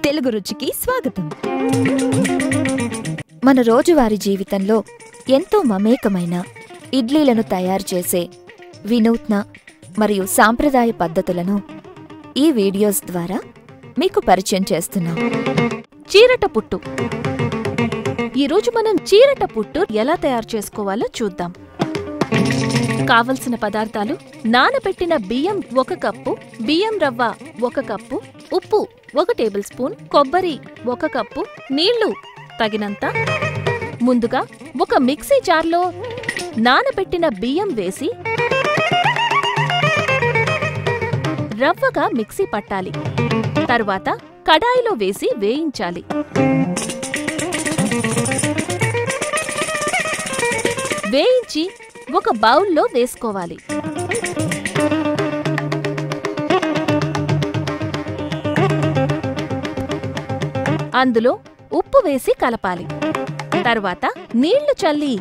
తెలుగు రుచికి స్వాగతం. మన రోజువారీ జీవితంలో ఎంతో మమేకమైన ఇడ్లీలను తయారు చేసే వినూత్న మరియు సాంప్రదాయ పద్ధతులను ఈ వీడియోస్ ద్వారా మీకు పరిచయం చేస్తున్నాం. చీరట పుట్టు. ఈరోజు మనం చీరట పుట్టు ఎలా తయారు చేసుకోవాలో చూద్దాం. కావలసిన పదార్థాలు: నానబెట్టిన బియ్యం 1 కప్పు, బియ్యం రవ్వ 1 కప్పు, ఉప్పు 1 టేబుల్ స్పూన్, కొబ్బరి 1 కప్పు, నీళ్లు తగినంత. ముందుగా ఒక మిక్సీ జార్లో నానబెట్టిన బియ్యం వేసి రవ్వగా మిక్సీ పట్టాలి. తరువాత కడాయిలో వేసి వేయించాలి. వేయించి ఒక బౌల్లో వేసుకోవాలి. అందులో ఉప్పు వేసి కలపాలి. తర్వాత నీళ్లు చల్లి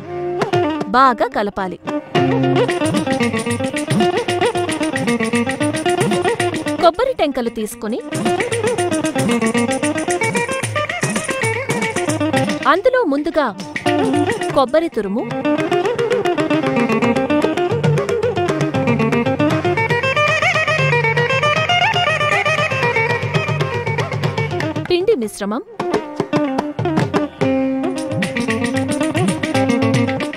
బాగా కలపాలి. కొబ్బరి టెంకలు తీసుకుని అందులో ముందుగా కొబ్బరి తురుము, పిండి మిశ్రమం,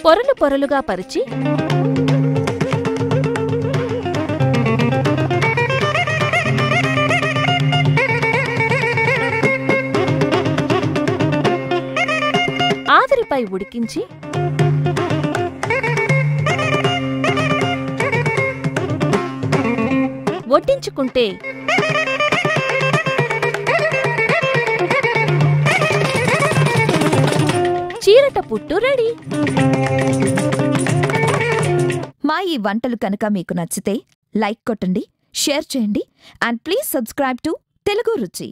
పొరలు పొరలుగా పరిచి ఆవిరిపై ఉడికించి వడ్డించుకుంటే చీరట పుట్టు రెడీ. మా ఈ వంటలు కనుక మీకు నచ్చితే లైక్ కొట్టండి, షేర్ చేయండి and please subscribe to Telugu రుచి.